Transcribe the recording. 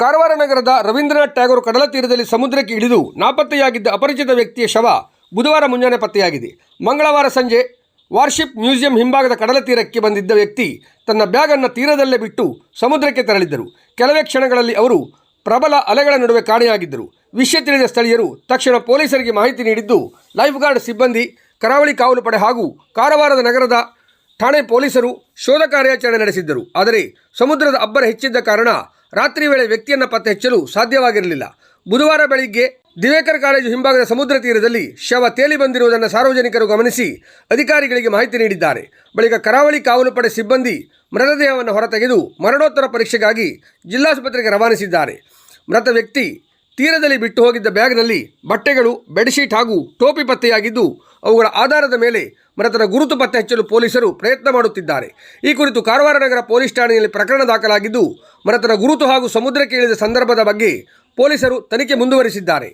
ಕಾರವಾರ ನಗರದ ರವೀಂದ್ರನಾಥ್ ಟ್ಯಾಗೋರ್ ಕಡಲ ತೀರದಲ್ಲಿ ಸಮುದ್ರಕ್ಕೆ ಇಳಿದು ನಾಪತ್ತೆಯಾಗಿದ್ದ ಅಪರಿಚಿತ ವ್ಯಕ್ತಿಯ ಶವ ಬುಧವಾರ ಮುಂಜಾನೆ ಪತ್ತೆಯಾಗಿದೆ. ಮಂಗಳವಾರ ಸಂಜೆ ವಾರ್ಶಿಪ್ ಮ್ಯೂಸಿಯಂ ಹಿಂಭಾಗದ ಕಡಲ ತೀರಕ್ಕೆ ಬಂದಿದ್ದ ವ್ಯಕ್ತಿ ತನ್ನ ಬ್ಯಾಗನ್ನು ತೀರದಲ್ಲೇ ಬಿಟ್ಟು ಸಮುದ್ರಕ್ಕೆ ತೆರಳಿದ್ದರು. ಕೆಲವೇ ಕ್ಷಣಗಳಲ್ಲಿ ಅವರು ಪ್ರಬಲ ಅಲೆಗಳ ನಡುವೆ ಕಾಣೆಯಾಗಿದ್ದರು. ವಿಷಯ ತಿಳಿದ ಸ್ಥಳೀಯರು ತಕ್ಷಣ ಪೊಲೀಸರಿಗೆ ಮಾಹಿತಿ ನೀಡಿದ್ದು, ಲೈಫ್ ಗಾರ್ಡ್ ಸಿಬ್ಬಂದಿ, ಕರಾವಳಿ ಕಾವಲು ಪಡೆ ಹಾಗೂ ಕಾರವಾರದ ನಗರದ ಠಾಣೆ ಪೊಲೀಸರು ಶೋಧ ಕಾರ್ಯಾಚರಣೆ ನಡೆಸಿದ್ದರು. ಆದರೆ ಸಮುದ್ರದ ಅಬ್ಬರ ಹೆಚ್ಚಿದ್ದ ಕಾರಣ ರಾತ್ರಿ ವೇಳೆ ವ್ಯಕ್ತಿಯನ್ನು ಪತ್ತೆ ಹಚ್ಚಲು ಸಾಧ್ಯವಾಗಿರಲಿಲ್ಲ. ಬುಧವಾರ ಬೆಳಿಗ್ಗೆ ದಿವೇಕರ್ ಕಾಲೇಜು ಹಿಂಭಾಗದ ಸಮುದ್ರ ತೀರದಲ್ಲಿ ಶವ ತೇಲಿ ಬಂದಿರುವುದನ್ನು ಸಾರ್ವಜನಿಕರು ಗಮನಿಸಿ ಅಧಿಕಾರಿಗಳಿಗೆ ಮಾಹಿತಿ ನೀಡಿದ್ದಾರೆ. ಬಳಿಕ ಕರಾವಳಿ ಕಾವಲು ಪಡೆ ಸಿಬ್ಬಂದಿ ಮೃತದೇಹವನ್ನು ಹೊರತೆಗೆದು ಮರಣೋತ್ತರ ಪರೀಕ್ಷೆಗಾಗಿ ಜಿಲ್ಲಾಸ್ಪತ್ರೆಗೆ ರವಾನಿಸಿದ್ದಾರೆ. ಮೃತ ವ್ಯಕ್ತಿ ತೀರದಲ್ಲಿ ಬಿಟ್ಟು ಹೋಗಿದ್ದ ಬ್ಯಾಗ್ನಲ್ಲಿ ಬಟ್ಟೆಗಳು, ಬೆಡ್ಶೀಟ್ ಹಾಗೂ ಟೋಪಿ ಪತ್ತೆಯಾಗಿದ್ದು, ಅವುಗಳ ಆಧಾರದ ಮೇಲೆ ಮೃತರ ಗುರುತು ಪತ್ತೆ ಹಚ್ಚಲು ಪೊಲೀಸರು ಪ್ರಯತ್ನ ಮಾಡುತ್ತಿದ್ದಾರೆ. ಈ ಕುರಿತು ಕಾರವಾರ ನಗರ ಪೊಲೀಸ್ ಠಾಣೆಯಲ್ಲಿ ಪ್ರಕರಣ ದಾಖಲಾಗಿದ್ದು, ಮೃತರ ಗುರುತು ಹಾಗೂ ಸಮುದ್ರಕ್ಕೆ ಇಳಿದ ಸಂದರ್ಭದ ಬಗ್ಗೆ ಪೊಲೀಸರು ತನಿಖೆ ಮುಂದುವರಿಸಿದ್ದಾರೆ.